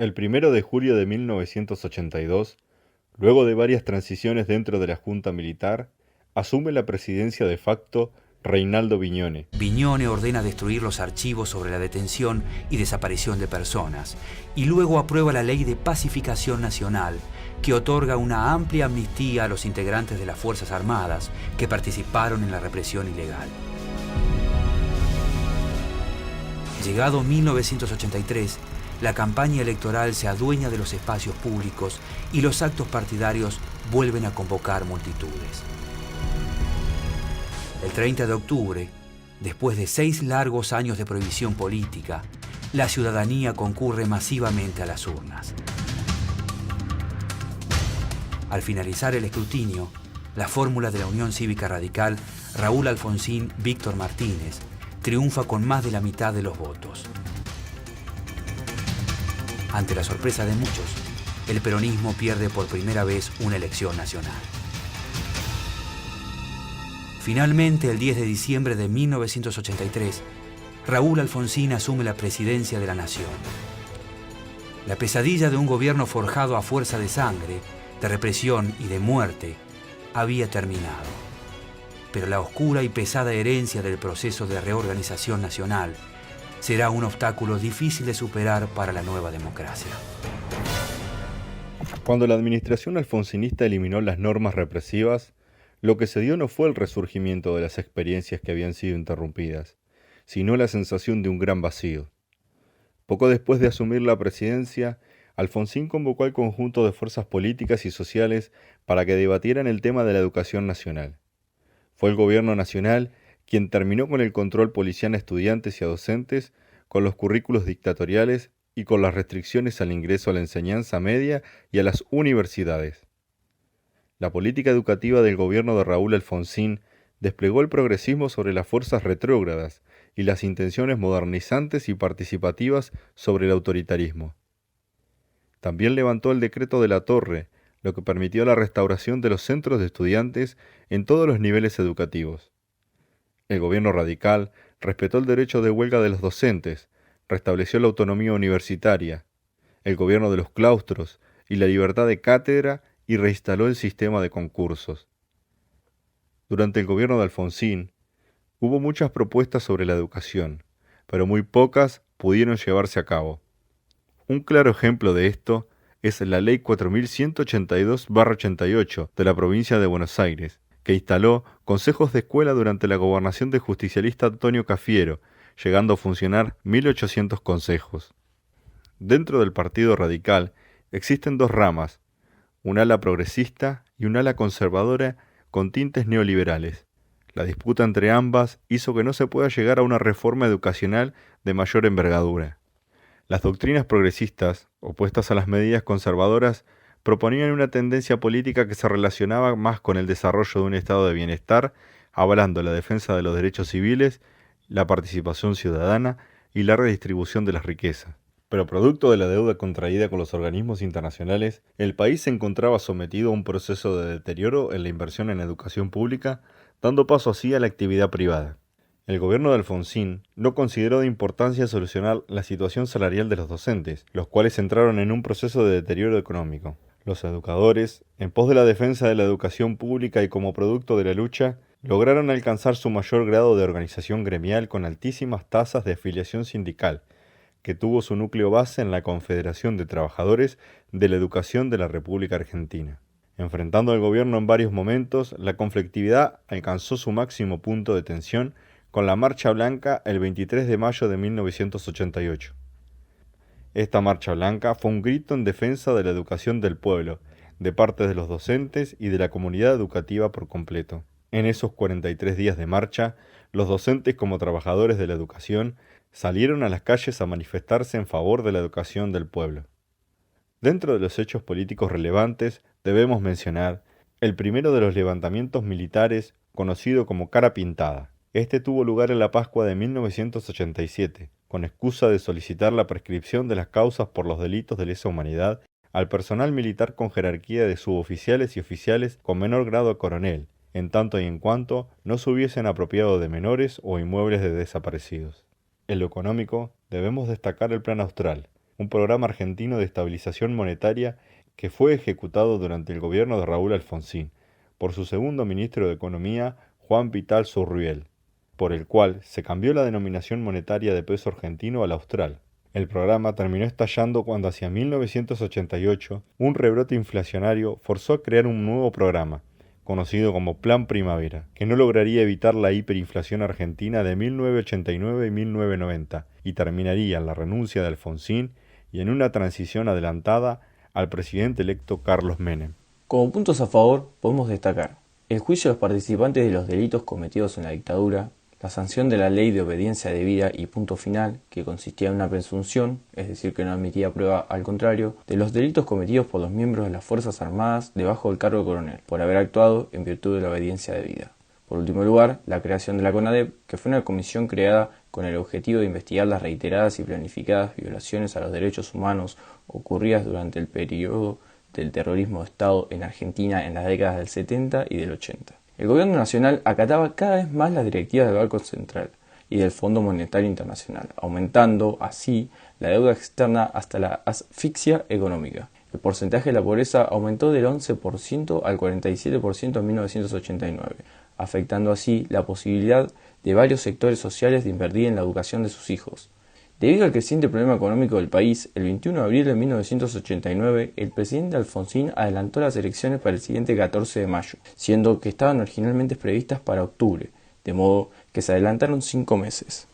El 1 de julio de 1982, luego de varias transiciones dentro de la Junta Militar, asume la presidencia de facto Reinaldo Viñone. Viñone ordena destruir los archivos sobre la detención y desaparición de personas, y luego aprueba la Ley de Pacificación Nacional, que otorga una amplia amnistía a los integrantes de las Fuerzas Armadas que participaron en la represión ilegal. Llegado 1983, la campaña electoral se adueña de los espacios públicos y los actos partidarios vuelven a convocar multitudes. El 30 de octubre, después de 6 largos años de prohibición política, la ciudadanía concurre masivamente a las urnas. Al finalizar el escrutinio, la fórmula de la Unión Cívica Radical, Raúl Alfonsín Víctor Martínez, triunfa con más de la mitad de los votos. Ante la sorpresa de muchos, el peronismo pierde por primera vez una elección nacional. Finalmente, el 10 de diciembre de 1983, Raúl Alfonsín asume la presidencia de la nación. La pesadilla de un gobierno forjado a fuerza de sangre, de represión y de muerte había terminado. Pero la oscura y pesada herencia del proceso de reorganización nacional será un obstáculo difícil de superar para la nueva democracia. Cuando la administración alfonsinista eliminó las normas represivas, lo que se dio no fue el resurgimiento de las experiencias que habían sido interrumpidas, sino la sensación de un gran vacío. Poco después de asumir la presidencia, Alfonsín convocó al conjunto de fuerzas políticas y sociales para que debatieran el tema de la educación nacional. Fue el gobierno nacional quien terminó con el control policial a estudiantes y a docentes, con los currículos dictatoriales y con las restricciones al ingreso a la enseñanza media y a las universidades. La política educativa del gobierno de Raúl Alfonsín desplegó el progresismo sobre las fuerzas retrógradas y las intenciones modernizantes y participativas sobre el autoritarismo. También levantó el decreto de la Torre, lo que permitió la restauración de los centros de estudiantes en todos los niveles educativos. El gobierno radical respetó el derecho de huelga de los docentes, restableció la autonomía universitaria, el gobierno de los claustros y la libertad de cátedra y reinstaló el sistema de concursos. Durante el gobierno de Alfonsín, hubo muchas propuestas sobre la educación, pero muy pocas pudieron llevarse a cabo. Un claro ejemplo de esto es la Ley 4182/88 de la provincia de Buenos Aires, que instaló consejos de escuela durante la gobernación del justicialista Antonio Cafiero, llegando a funcionar 1800 consejos. Dentro del Partido Radical existen dos ramas, un ala progresista y un ala conservadora con tintes neoliberales. La disputa entre ambas hizo que no se pueda llegar a una reforma educacional de mayor envergadura. Las doctrinas progresistas, opuestas a las medidas conservadoras, proponían una tendencia política que se relacionaba más con el desarrollo de un estado de bienestar, avalando la defensa de los derechos civiles, la participación ciudadana y la redistribución de las riquezas. Pero producto de la deuda contraída con los organismos internacionales, el país se encontraba sometido a un proceso de deterioro en la inversión en educación pública, dando paso así a la actividad privada. El gobierno de Alfonsín no consideró de importancia solucionar la situación salarial de los docentes, los cuales entraron en un proceso de deterioro económico. Los educadores, en pos de la defensa de la educación pública y como producto de la lucha, lograron alcanzar su mayor grado de organización gremial con altísimas tasas de afiliación sindical, que tuvo su núcleo base en la Confederación de Trabajadores de la Educación de la República Argentina. Enfrentando al gobierno en varios momentos, la conflictividad alcanzó su máximo punto de tensión con la Marcha Blanca el 23 de mayo de 1988. Esta Marcha Blanca fue un grito en defensa de la educación del pueblo, de parte de los docentes y de la comunidad educativa por completo. En esos 43 días de marcha, los docentes como trabajadores de la educación salieron a las calles a manifestarse en favor de la educación del pueblo. Dentro de los hechos políticos relevantes debemos mencionar el primero de los levantamientos militares conocido como Cara Pintada. Este tuvo lugar en la Pascua de 1987, con excusa de solicitar la prescripción de las causas por los delitos de lesa humanidad al personal militar con jerarquía de suboficiales y oficiales con menor grado a coronel, en tanto y en cuanto no se hubiesen apropiado de menores o inmuebles de desaparecidos. En lo económico, debemos destacar el Plan Austral, un programa argentino de estabilización monetaria que fue ejecutado durante el gobierno de Raúl Alfonsín por su segundo ministro de Economía, Juan Vital Surriel, por el cual se cambió la denominación monetaria de peso argentino al austral. El programa terminó estallando cuando hacia 1988 un rebrote inflacionario forzó a crear un nuevo programa, conocido como Plan Primavera, que no lograría evitar la hiperinflación argentina de 1989 y 1990 y terminaría en la renuncia de Alfonsín y en una transición adelantada al presidente electo Carlos Menem. Como puntos a favor podemos destacar el juicio de los participantes de los delitos cometidos en la dictadura, la sanción de la ley de obediencia debida y punto final, que consistía en una presunción, es decir, que no admitía prueba al contrario, de los delitos cometidos por los miembros de las Fuerzas Armadas debajo del cargo de coronel, por haber actuado en virtud de la obediencia debida. Por último lugar, la creación de la CONADEP, que fue una comisión creada con el objetivo de investigar las reiteradas y planificadas violaciones a los derechos humanos ocurridas durante el periodo del terrorismo de Estado en Argentina en las décadas del 70 y del 80. El gobierno nacional acataba cada vez más las directivas del Banco Central y del Fondo Monetario Internacional, aumentando así la deuda externa hasta la asfixia económica. El porcentaje de la pobreza aumentó del 11% al 47% en 1989, afectando así la posibilidad de varios sectores sociales de invertir en la educación de sus hijos. Debido al creciente problema económico del país, el 21 de abril de 1989, el presidente Alfonsín adelantó las elecciones para el siguiente 14 de mayo, siendo que estaban originalmente previstas para octubre, de modo que se adelantaron 5 meses.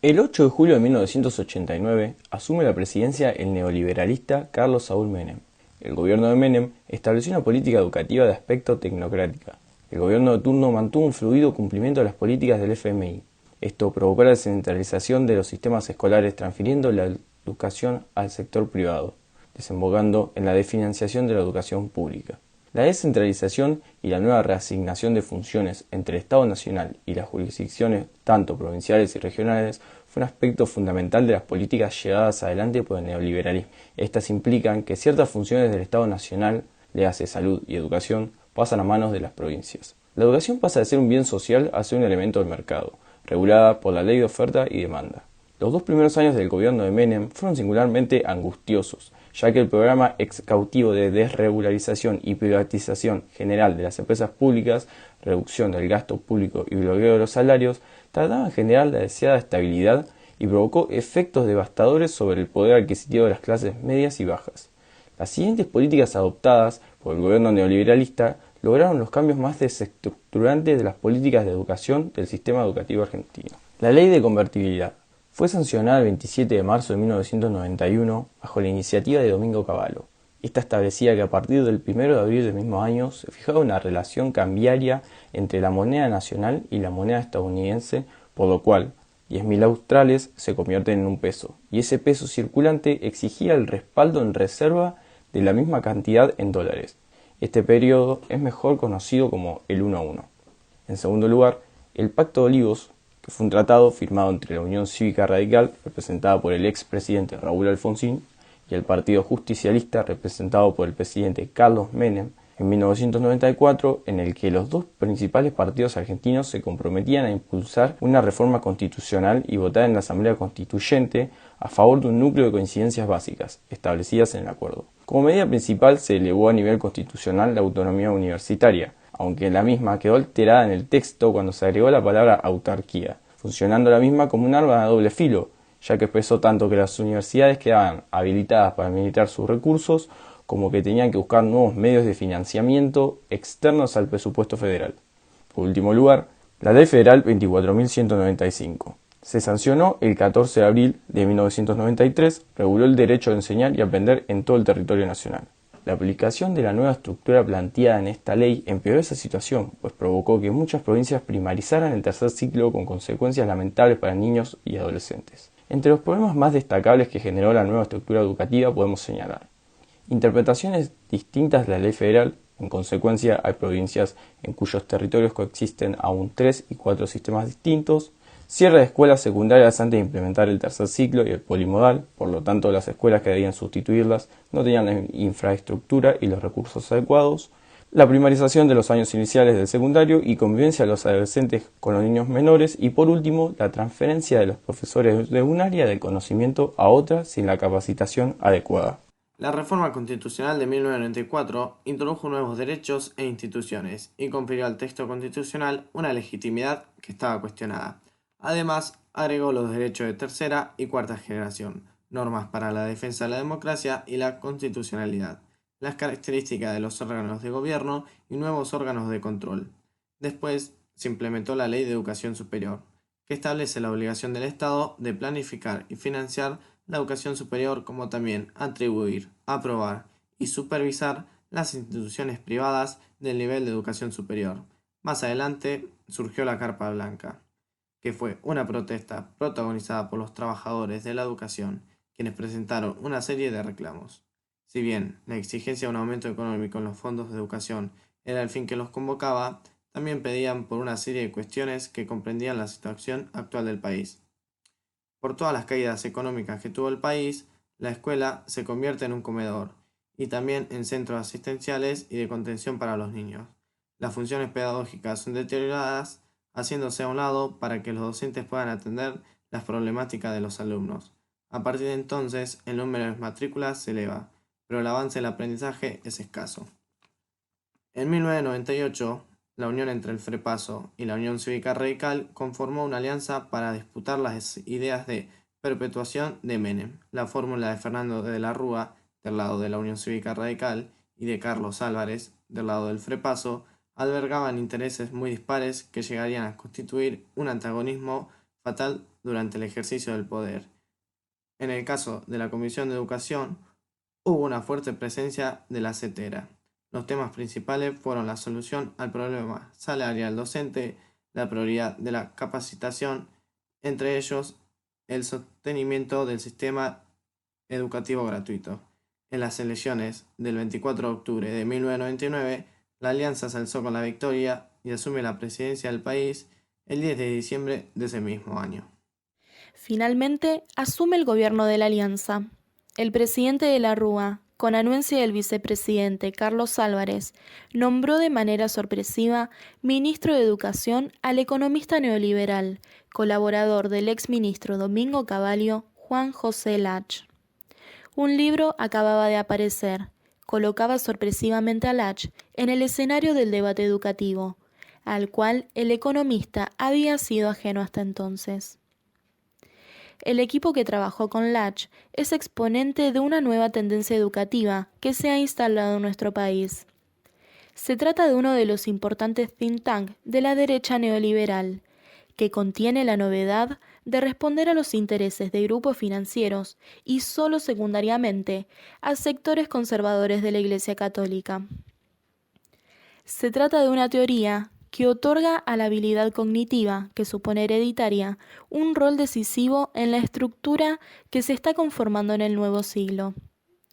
El 8 de julio de 1989 asume la presidencia el neoliberalista Carlos Saúl Menem. El gobierno de Menem estableció una política educativa de aspecto tecnocrática. El gobierno de turno mantuvo un fluido cumplimiento de las políticas del FMI. Esto provocó la descentralización de los sistemas escolares, transfiriendo la educación al sector privado, desembocando en la desfinanciación de la educación pública. La descentralización y la nueva reasignación de funciones entre el Estado Nacional y las jurisdicciones, tanto provinciales y regionales, fue un aspecto fundamental de las políticas llevadas adelante por el neoliberalismo. Estas implican que ciertas funciones del Estado Nacional, léase salud y educación, pasan a manos de las provincias. La educación pasa de ser un bien social a ser un elemento del mercado, regulada por la ley de oferta y demanda. Los 2 primeros años del gobierno de Menem fueron singularmente angustiosos, ya que el programa exhaustivo de desregularización y privatización general de las empresas públicas, reducción del gasto público y bloqueo de los salarios, trataba de generar la deseada estabilidad y provocó efectos devastadores sobre el poder adquisitivo de las clases medias y bajas. Las siguientes políticas adoptadas por el gobierno neoliberalista lograron los cambios más desestructurantes de las políticas de educación del sistema educativo argentino. La ley de convertibilidad fue sancionada el 27 de marzo de 1991 bajo la iniciativa de Domingo Cavallo. Esta establecía que a partir del 1 de abril del mismo año se fijaba una relación cambiaria entre la moneda nacional y la moneda estadounidense, por lo cual 10.000 australes se convierten en un peso, y ese peso circulante exigía el respaldo en reserva de la misma cantidad en dólares. Este periodo es mejor conocido como el 1-1. En segundo lugar, el Pacto de Olivos, que fue un tratado firmado entre la Unión Cívica Radical, representada por el expresidente Raúl Alfonsín, y el Partido Justicialista, representado por el presidente Carlos Menem, en 1994, en el que los 2 principales partidos argentinos se comprometían a impulsar una reforma constitucional y votar en la Asamblea Constituyente a favor de un núcleo de coincidencias básicas, establecidas en el acuerdo. Como medida principal se elevó a nivel constitucional la autonomía universitaria, aunque la misma quedó alterada en el texto cuando se agregó la palabra autarquía, funcionando la misma como un arma de doble filo, ya que expresó tanto que las universidades quedaban habilitadas para administrar sus recursos, como que tenían que buscar nuevos medios de financiamiento externos al presupuesto federal. Por último lugar, la Ley Federal 24.195. Se sancionó el 14 de abril de 1993, reguló el derecho de enseñar y aprender en todo el territorio nacional. La aplicación de la nueva estructura planteada en esta ley empeoró esa situación, pues provocó que muchas provincias primarizaran el tercer ciclo con consecuencias lamentables para niños y adolescentes. Entre los problemas más destacables que generó la nueva estructura educativa podemos señalar interpretaciones distintas de la ley federal. En consecuencia, hay provincias en cuyos territorios coexisten aún 3 y 4 sistemas distintos, cierre de escuelas secundarias antes de implementar el tercer ciclo y el polimodal, por lo tanto las escuelas que debían sustituirlas no tenían la infraestructura y los recursos adecuados, la primarización de los años iniciales del secundario y convivencia de los adolescentes con los niños menores y por último la transferencia de los profesores de un área del conocimiento a otra sin la capacitación adecuada. La reforma constitucional de 1994 introdujo nuevos derechos e instituciones y confirió al texto constitucional una legitimidad que estaba cuestionada. Además, agregó los derechos de tercera y cuarta generación, normas para la defensa de la democracia y la constitucionalidad, las características de los órganos de gobierno y nuevos órganos de control. Después, se implementó la Ley de Educación Superior, que establece la obligación del Estado de planificar y financiar la educación superior, como también atribuir, aprobar y supervisar las instituciones privadas del nivel de educación superior. Más adelante surgió la Carpa Blanca, que fue una protesta protagonizada por los trabajadores de la educación, quienes presentaron una serie de reclamos. Si bien la exigencia de un aumento económico en los fondos de educación era el fin que los convocaba, también pedían por una serie de cuestiones que comprendían la situación actual del país. Por todas las caídas económicas que tuvo el país, la escuela se convierte en un comedor y también en centros asistenciales y de contención para los niños. Las funciones pedagógicas son deterioradas, haciéndose a un lado para que los docentes puedan atender las problemáticas de los alumnos. A partir de entonces, el número de matrículas se eleva, pero el avance del aprendizaje es escaso. En 1998, la unión entre el FREPASO y la Unión Cívica Radical conformó una alianza para disputar las ideas de perpetuación de Menem. La fórmula de Fernando de la Rúa, del lado de la Unión Cívica Radical, y de Carlos Álvarez, del lado del FREPASO, albergaban intereses muy dispares que llegarían a constituir un antagonismo fatal durante el ejercicio del poder. En el caso de la Comisión de Educación, hubo una fuerte presencia de la CETERA. Los temas principales fueron la solución al problema salarial docente, la prioridad de la capacitación, entre ellos el sostenimiento del sistema educativo gratuito. En las elecciones del 24 de octubre de 1999, la alianza se alzó con la victoria y asume la presidencia del país el 10 de diciembre de ese mismo año. Finalmente, asume el gobierno de la alianza. El presidente de la Rúa, con anuencia del vicepresidente Carlos Álvarez, nombró de manera sorpresiva ministro de Educación al economista neoliberal, colaborador del exministro Domingo Cavallo, Juan José Lach. Un libro acababa de aparecer, colocaba sorpresivamente a Lach en el escenario del debate educativo, al cual el economista había sido ajeno hasta entonces. El equipo que trabajó con Lach es exponente de una nueva tendencia educativa que se ha instalado en nuestro país. Se trata de uno de los importantes think tank de la derecha neoliberal, que contiene la novedad de responder a los intereses de grupos financieros y solo secundariamente a sectores conservadores de la Iglesia Católica. Se trata de una teoría que otorga a la habilidad cognitiva, que supone hereditaria, un rol decisivo en la estructura que se está conformando en el nuevo siglo.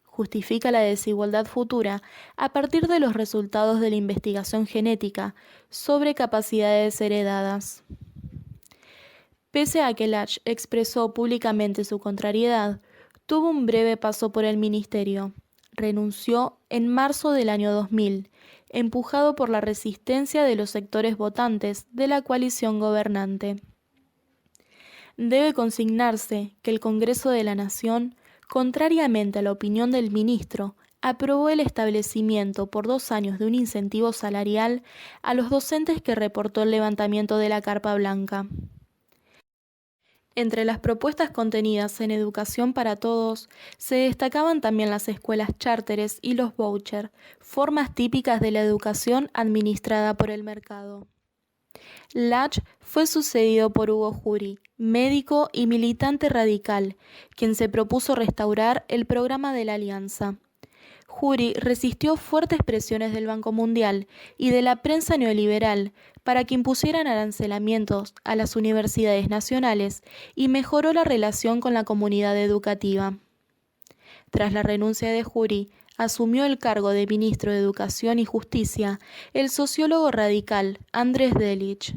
Justifica la desigualdad futura a partir de los resultados de la investigación genética sobre capacidades heredadas. Pese a que Lach expresó públicamente su contrariedad, tuvo un breve paso por el ministerio. Renunció en marzo del año 2000, empujado por la resistencia de los sectores votantes de la coalición gobernante. Debe consignarse que el Congreso de la Nación, contrariamente a la opinión del ministro, aprobó el establecimiento por 2 años de un incentivo salarial a los docentes que reportó el levantamiento de la Carpa Blanca. Entre las propuestas contenidas en Educación para Todos, se destacaban también las escuelas charteres y los vouchers, formas típicas de la educación administrada por el mercado. Lach fue sucedido por Hugo Jury, médico y militante radical, quien se propuso restaurar el programa de la Alianza. Jury resistió fuertes presiones del Banco Mundial y de la prensa neoliberal para que impusieran arancelamientos a las universidades nacionales y mejoró la relación con la comunidad educativa. Tras la renuncia de Jury, asumió el cargo de ministro de Educación y Justicia el sociólogo radical Andrés Delitzsch,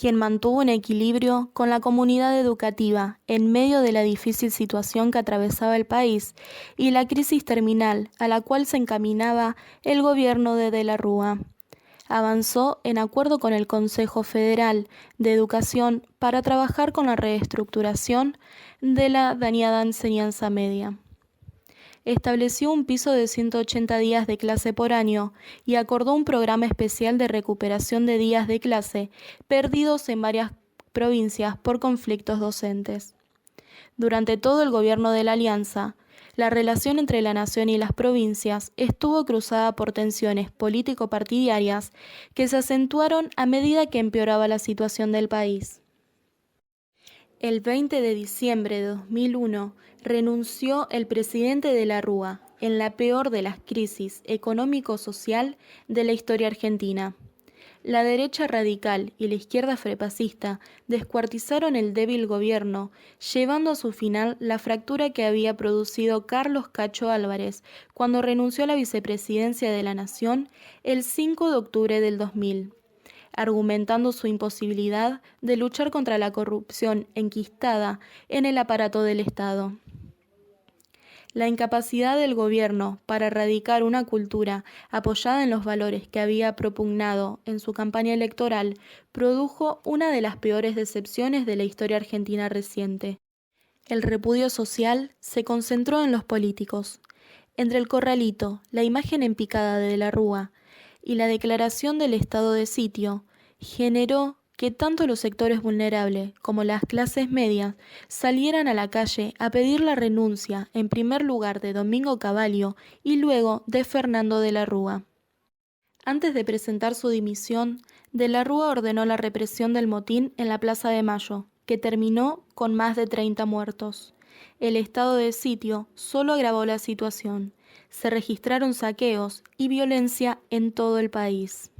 quien mantuvo un equilibrio con la comunidad educativa en medio de la difícil situación que atravesaba el país y la crisis terminal a la cual se encaminaba el gobierno de la Rúa. Avanzó en acuerdo con el Consejo Federal de Educación para trabajar con la reestructuración de la dañada enseñanza media. Estableció un piso de 180 días de clase por año y acordó un programa especial de recuperación de días de clase perdidos en varias provincias por conflictos docentes. Durante todo el gobierno de la Alianza, la relación entre la nación y las provincias estuvo cruzada por tensiones político-partidarias que se acentuaron a medida que empeoraba la situación del país. El 20 de diciembre de 2001 renunció el presidente de la Rúa en la peor de las crisis económico-social de la historia argentina. La derecha radical y la izquierda frepacista descuartizaron el débil gobierno, llevando a su final la fractura que había producido Carlos Cacho Álvarez cuando renunció a la vicepresidencia de la Nación el 5 de octubre del 2000, argumentando su imposibilidad de luchar contra la corrupción enquistada en el aparato del Estado. La incapacidad del gobierno para erradicar una cultura apoyada en los valores que había propugnado en su campaña electoral produjo una de las peores decepciones de la historia argentina reciente. El repudio social se concentró en los políticos. Entre el corralito, la imagen en picada de la Rúa y la declaración del estado de sitio, generó que tanto los sectores vulnerables como las clases medias salieran a la calle a pedir la renuncia en primer lugar de Domingo Cavallo y luego de Fernando de la Rúa. Antes de presentar su dimisión, de la Rúa ordenó la represión del motín en la Plaza de Mayo, que terminó con más de 30 muertos. El estado de sitio solo agravó la situación. Se registraron saqueos y violencia en todo el país.